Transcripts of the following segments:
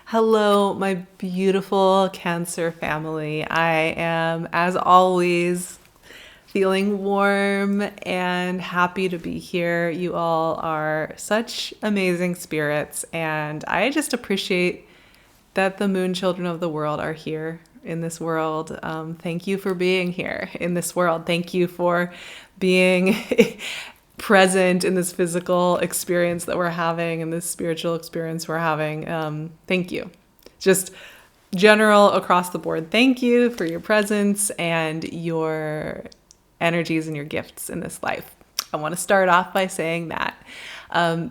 Hello, my beautiful Cancer family. I am, as always, feeling warm and happy to be here. You all are such amazing spirits, and I just appreciate that the moon children of the world are here in this world. Thank you for being here in this world. Thank you for being present in this physical experience that we're having and this spiritual experience we're having. Thank you. Just general across the board. Thank you for your presence and your energies and your gifts in this life. I want to start off by saying that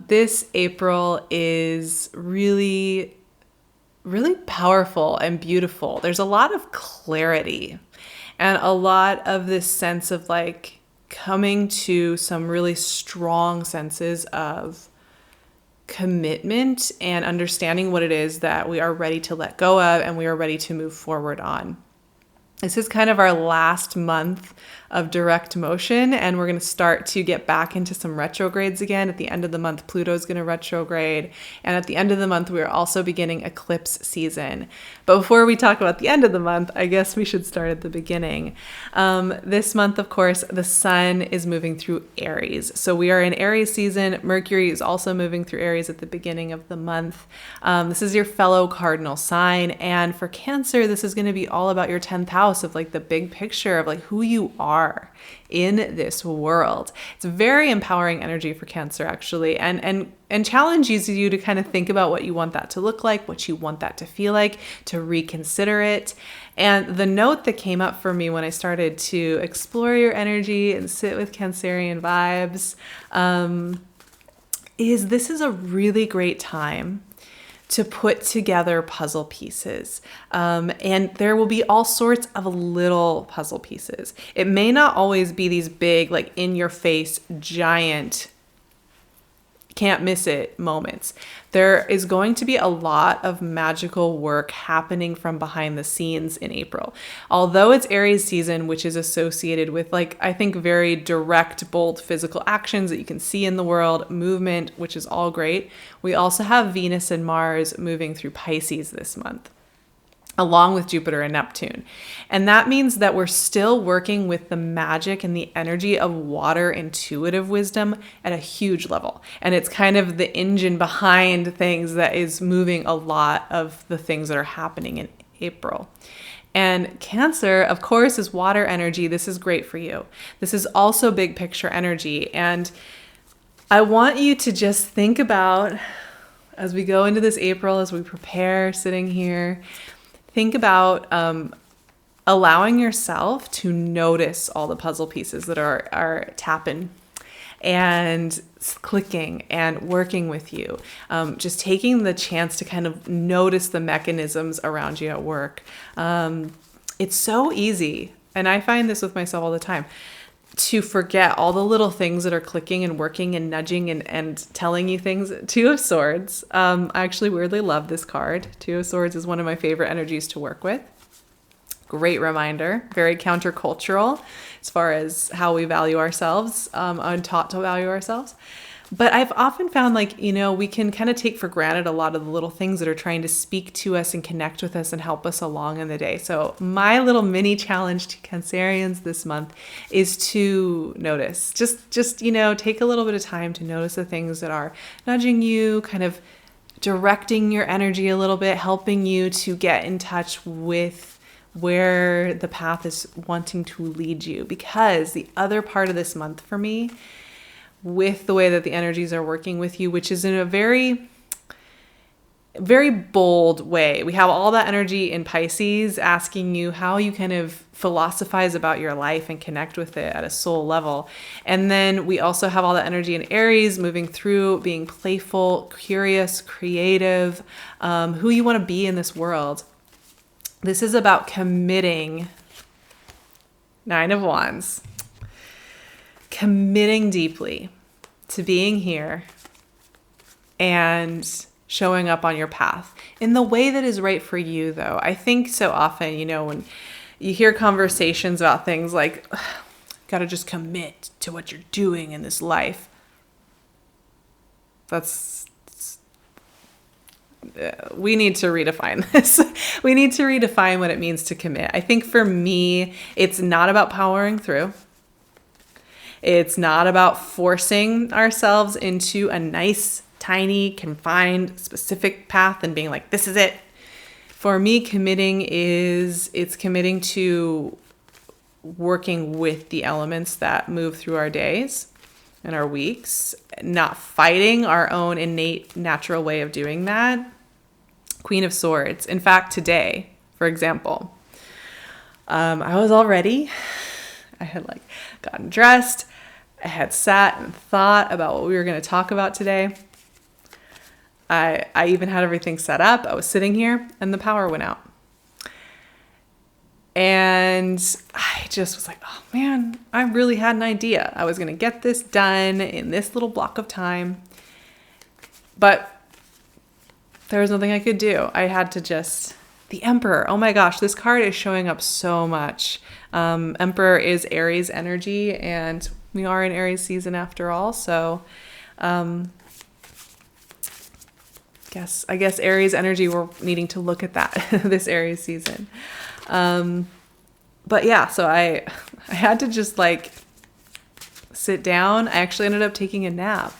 this April is really powerful and beautiful. There's a lot of clarity and a lot of this sense of like coming to some really strong senses of commitment and understanding what it is that we are ready to let go of and we are ready to move forward on. This is kind of our last month of direct motion, and we're going to start to get back into some retrogrades again. At the end of the month, Pluto is going to retrograde, and at the end of the month, we are also beginning eclipse season. But before we talk about the end of the month, I guess we should start at the beginning. This month, of course, the sun is moving through Aries. So we are in Aries season. Mercury is also moving through Aries at the beginning of the month. This is your fellow cardinal sign, and for Cancer, this is going to be all about your 10th house of like the big picture of like who you are in this world. It's very empowering energy for Cancer actually, and challenges you to kind of think about what you want that to look like, what you want that to feel like, to reconsider it. And the note that came up for me when I started to explore your energy and sit with Cancerian vibes is this is a really great time to put together puzzle pieces. And there will be all sorts of little puzzle pieces. It may not always be these big, like in your face, giant, can't miss it moments. There is going to be a lot of magical work happening from behind the scenes in April. Although it's Aries season, which is associated with like, I think very direct, bold physical actions that you can see in the world, movement, which is all great. We also have Venus and Mars moving through Pisces this month, along with Jupiter and Neptune. And that means that we're still working with the magic and the energy of water intuitive wisdom at a huge level. And it's kind of the engine behind things that is moving a lot of the things that are happening in April. And Cancer, of course, is water energy. This is great for you. This is also big picture energy. And I want you to just think about, as we go into this April, as we prepare sitting here, think about allowing yourself to notice all the puzzle pieces that are tapping and clicking and working with you. Just taking the chance to kind of notice the mechanisms around you at work. It's so easy, and I find this with myself all the time, to forget all the little things that are clicking and working and nudging and telling you things. Two of Swords. I actually weirdly love this card. Two of Swords is one of my favorite energies to work with. Great reminder. Very countercultural as far as how we value ourselves, I'm taught to value ourselves. But I've often found like, we can kind of take for granted a lot of the little things that are trying to speak to us and connect with us and help us along in the day. So my little mini challenge to Cancerians this month is to notice, just take a little bit of time to notice the things that are nudging you, kind of directing your energy a little bit, helping you to get in touch with where the path is wanting to lead you. Because the other part of this month for me, with the way that the energies are working with you, which is in a very, very bold way. We have all that energy in Pisces asking you how you kind of philosophize about your life and connect with it at a soul level. And then we also have all that energy in Aries moving through being playful, curious, creative, who you want to be in this world. This is about committing. Nine of Wands. Committing deeply to being here and showing up on your path in the way that is right for you, though. I think so often, when you hear conversations about things like, got to just commit to what you're doing in this life. That's we need to redefine this. We need to redefine what it means to commit. I think for me, it's not about powering through. It's not about forcing ourselves into a nice, tiny, confined, specific path and being like, this is it. For me, it's committing to working with the elements that move through our days and our weeks, not fighting our own innate natural way of doing that. Queen of Swords. In fact, today, for example, I was all ready. I had gotten dressed. I had sat and thought about what we were going to talk about today. I even had everything set up. I was sitting here and the power went out. And I just was like, oh man, I really had an idea. I was going to get this done in this little block of time. But there was nothing I could do. I had to the Emperor. Oh my gosh, this card is showing up so much. Emperor is Aries energy, and we are in Aries season after all. So, I guess Aries energy, we're needing to look at that this Aries season. But yeah, so I had to just sit down. I actually ended up taking a nap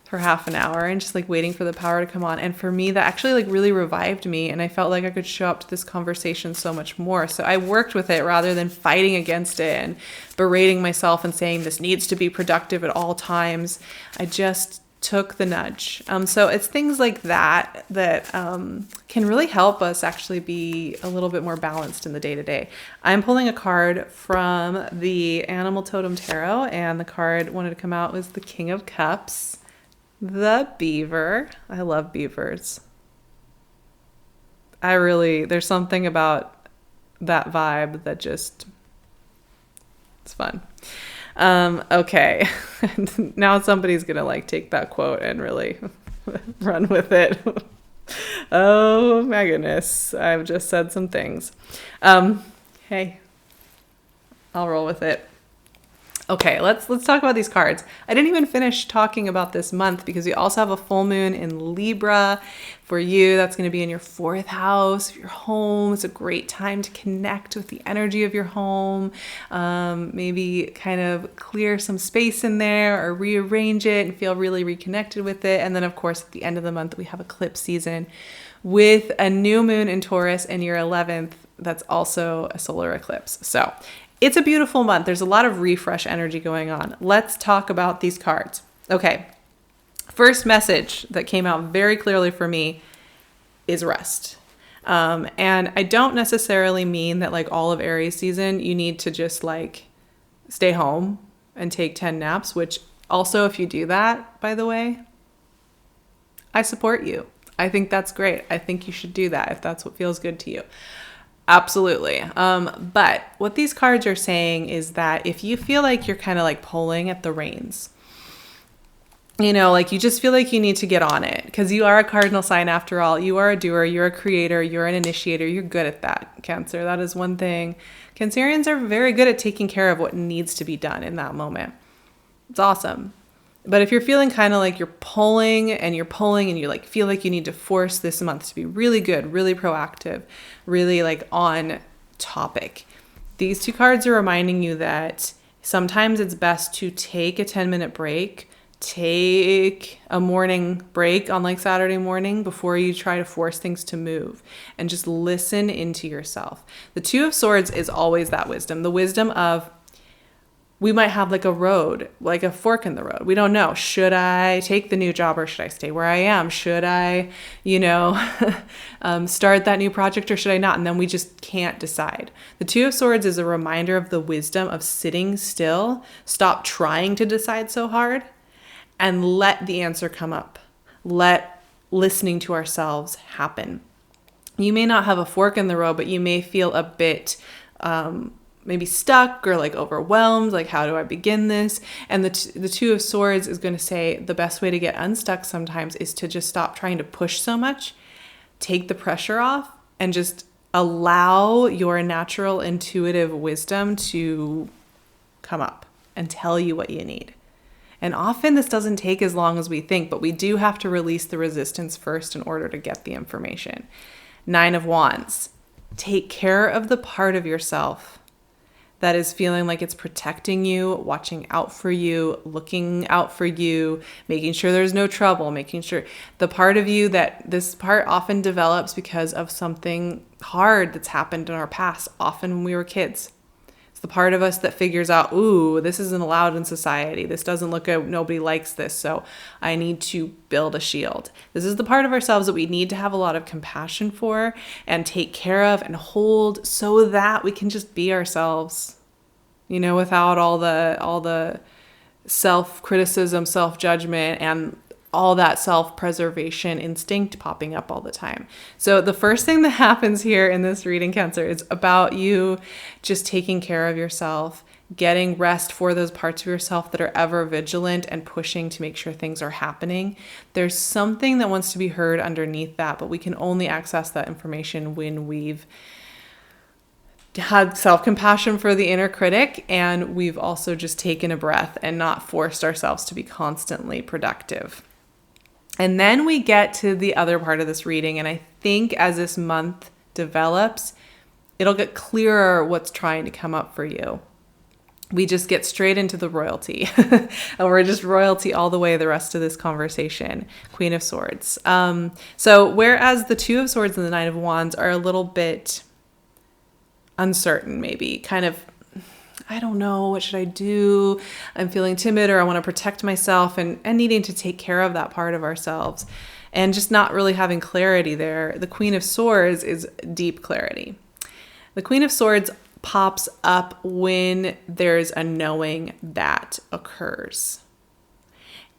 for half an hour and just waiting for the power to come on. And for me, that actually really revived me. And I felt like I could show up to this conversation so much more. So I worked with it rather than fighting against it and berating myself and saying this needs to be productive at all times. I just took the nudge. So it's things like that can really help us actually be a little bit more balanced in the day-to-day. I'm pulling a card from the Animal Totem Tarot, and the card wanted to come out was the King of Cups, the beaver. I love beavers. There's something about that vibe that it's fun. Okay. Now somebody's gonna take that quote and really run with it. Oh my goodness. I've just said some things. Hey, I'll roll with it. Okay, let's talk about these cards. I didn't even finish talking about this month because we also have a full moon in Libra. For you, that's going to be in your 4th house of your home. It's a great time to connect with the energy of your home. Maybe kind of clear some space in there or rearrange it and feel really reconnected with it. And then, of course, at the end of the month, we have eclipse season with a new moon in Taurus in your 11th. That's also a solar eclipse. So it's a beautiful month. There's a lot of refresh energy going on. Let's talk about these cards. Okay. First message that came out very clearly for me is rest. And I don't necessarily mean that all of Aries season, you need to just stay home and take 10 naps, which also, if you do that, by the way, I support you. I think that's great. I think you should do that if that's what feels good to you. Absolutely. But what these cards are saying is that if you feel like you're kind of pulling at the reins, you just feel like you need to get on it because you are a cardinal sign after all. You are a doer, you're a creator, you're an initiator. You're good at that, Cancer. That is one thing. Cancerians are very good at taking care of what needs to be done in that moment. It's awesome. But if you're feeling kind of you're pulling and you feel like you need to force this month to be really good, really proactive, really on topic, these two cards are reminding you that sometimes it's best to take a 10-minute break, take a morning break on Saturday morning before you try to force things to move and just listen into yourself. The Two of Swords is always that wisdom, the wisdom of we might have a road, a fork in the road. We don't know. Should I take the new job or should I stay where I am? Should I, start that new project or should I not? And then we just can't decide. The Two of Swords is a reminder of the wisdom of sitting still, stop trying to decide so hard, and let the answer come up. Let listening to ourselves happen. You may not have a fork in the road, but you may feel a bit maybe stuck or overwhelmed, how do I begin this? And the Two of Swords is going to say the best way to get unstuck sometimes is to just stop trying to push so much, take the pressure off, and just allow your natural intuitive wisdom to come up and tell you what you need. And often this doesn't take as long as we think, but we do have to release the resistance first in order to get the information. 9 of Wands. Take care of the part of yourself that is feeling like it's protecting you, watching out for you, looking out for you, making sure there's no trouble, making sure the part of you that this part often develops because of something hard that's happened in our past, often when we were kids. It's the part of us that figures out, ooh, this isn't allowed in society. This doesn't look good. Nobody likes this. So I need to build a shield. This is the part of ourselves that we need to have a lot of compassion for and take care of and hold so that we can just be ourselves, without all the self-criticism, self-judgment, and all that self-preservation instinct popping up all the time. So the first thing that happens here in this reading, Cancer, is about you just taking care of yourself, getting rest for those parts of yourself that are ever vigilant and pushing to make sure things are happening. There's something that wants to be heard underneath that, but we can only access that information when we've had self-compassion for the inner critic, and we've also just taken a breath and not forced ourselves to be constantly productive. And then we get to the other part of this reading, and I think as this month develops, it'll get clearer what's trying to come up for you. We just get straight into the royalty, and we're just royalty all the way the rest of this conversation. Queen of Swords. So whereas the 2 of Swords and the 9 of Wands are a little bit uncertain, maybe kind of, I don't know, what should I do? I'm feeling timid, or I want to protect myself, and needing to take care of that part of ourselves and just not really having clarity there. The Queen of Swords is deep clarity. The Queen of Swords pops up when there's a knowing that occurs.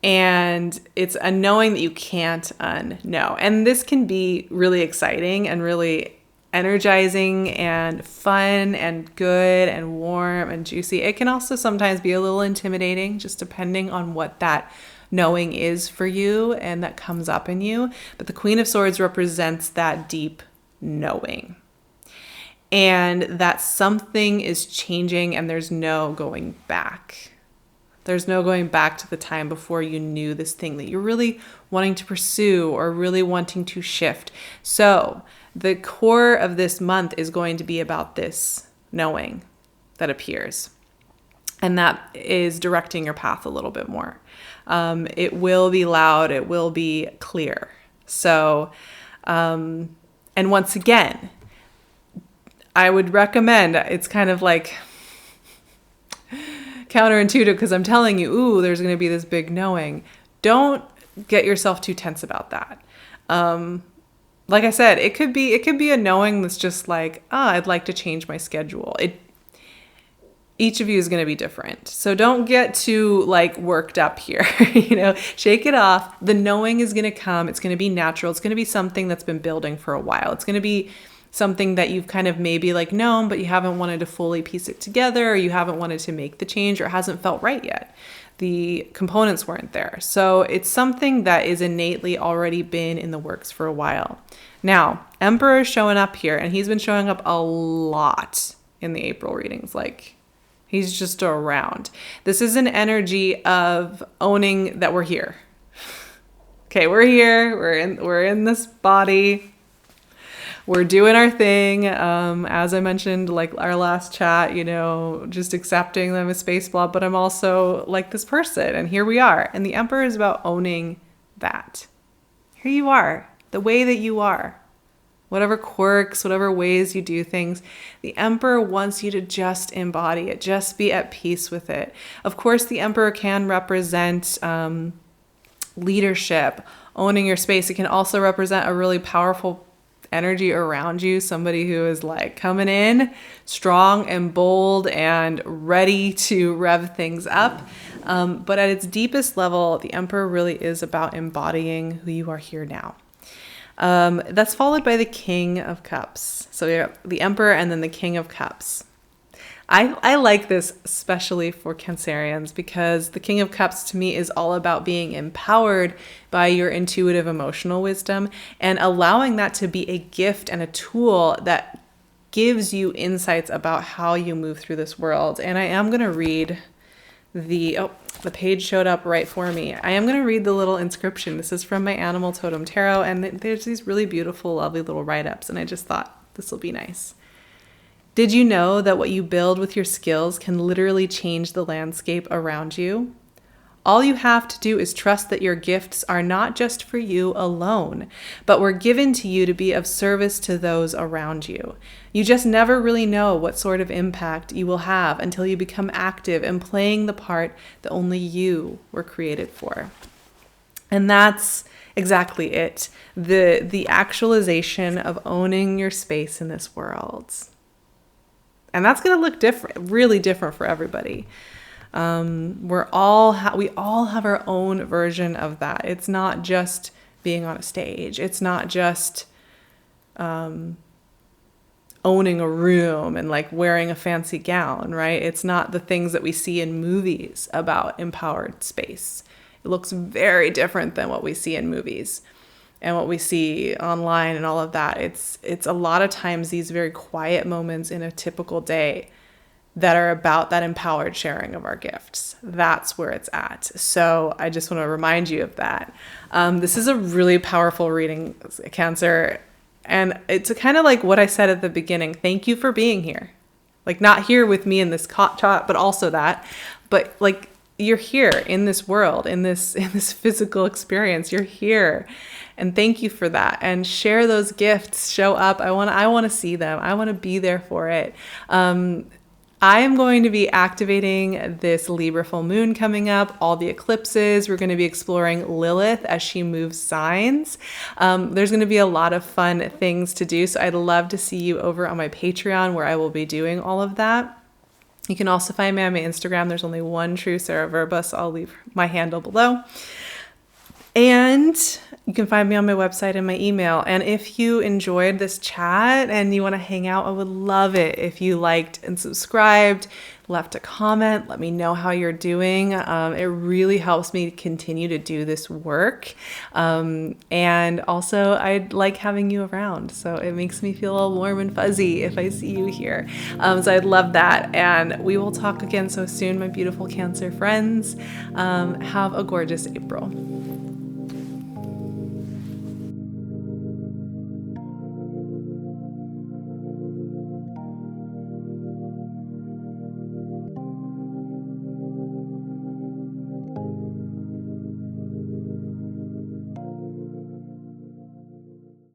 And it's a knowing that you can't unknow. And this can be really exciting and really energizing and fun and good and warm and juicy. It can also sometimes be a little intimidating, just depending on what that knowing is for you and that comes up in you. But the Queen of Swords represents that deep knowing, and that something is changing and there's no going back. There's no going back to the time before you knew this thing that you're really wanting to pursue or really wanting to shift. So the core of this month is going to be about this knowing that appears. And that is directing your path a little bit more. It will be loud. It will be clear. So, and once again, I would recommend, it's kind of like counterintuitive because I'm telling you, ooh, there's going to be this big knowing. Don't get yourself too tense about that. Like I said, it could be a knowing that's just like, I'd like to change my schedule. Each of you is going to be different. So don't get too worked up here, shake it off. The knowing is going to come. It's going to be natural. It's going to be something that's been building for a while. It's going to be something that you've kind of maybe known, but you haven't wanted to fully piece it together, or you haven't wanted to make the change, or it hasn't felt right yet. The components weren't there. So it's something that is innately already been in the works for a while. Now, Emperor is showing up here, and he's been showing up a lot in the April readings. He's just around. This is an energy of owning that we're here. Okay, we're here. We're in this body. We're doing our thing. As I mentioned, our last chat, just accepting them as space blob, but I'm also this person, and here we are. And the Emperor is about owning that. Here you are, the way that you are. Whatever quirks, whatever ways you do things, the Emperor wants you to just embody it, just be at peace with it. Of course, the Emperor can represent leadership, owning your space. It can also represent a really powerful energy around you, somebody who is coming in strong and bold and ready to rev things up. But at its deepest level, the Emperor really is about embodying who you are here now. That's followed by the King of Cups. So we have the Emperor and then the King of Cups. I like this especially for Cancerians, because the King of Cups to me is all about being empowered by your intuitive emotional wisdom and allowing that to be a gift and a tool that gives you insights about how you move through this world. And I am going to read the page showed up right for me. I am going to read the little inscription. This is from my Animal Totem Tarot, and there's these really beautiful, lovely little write-ups, and I just thought this will be nice. Did you know that what you build with your skills can literally change the landscape around you? All you have to do is trust that your gifts are not just for you alone, but were given to you to be of service to those around you. You just never really know what sort of impact you will have until you become active in playing the part that only you were created for. And that's exactly it. The actualization of owning your space in this world. And that's going to look different, really different for everybody. We all have our own version of that. It's not just being on a stage. It's not just owning a room and like wearing a fancy gown, right? It's not the things that we see in movies about empowered space. It looks very different than what we see in movies and what we see online and all of that. It's a lot of times these very quiet moments in a typical day that are about that empowered sharing of our gifts. That's where it's at. So I just want to remind you of that. This is a really powerful reading, Cancer. And it's kind of like what I said at the beginning. Thank you for being here. Like not here with me in this chat, but also that. But like you're here in this world, in this physical experience. You're here. And thank you for that. And share those gifts, show up. I want to see them. I want to be there for it. I am going to be activating this Libra full moon coming up, all the eclipses. We're going to be exploring Lilith as she moves signs. There's going to be a lot of fun things to do. So I'd love to see you over on my Patreon where I will be doing all of that. You can also find me on my Instagram. There's only one true Sarah Vrba, so I'll leave my handle below. And you can find me on my website and my email. And if you enjoyed this chat and you want to hang out, I would love it if you liked and subscribed, left a comment, let me know how you're doing. It really helps me continue to do this work. And also I like having you around. So it makes me feel all warm and fuzzy if I see you here. So I'd love that. And we will talk again so soon, my beautiful Cancer friends. Have a gorgeous April.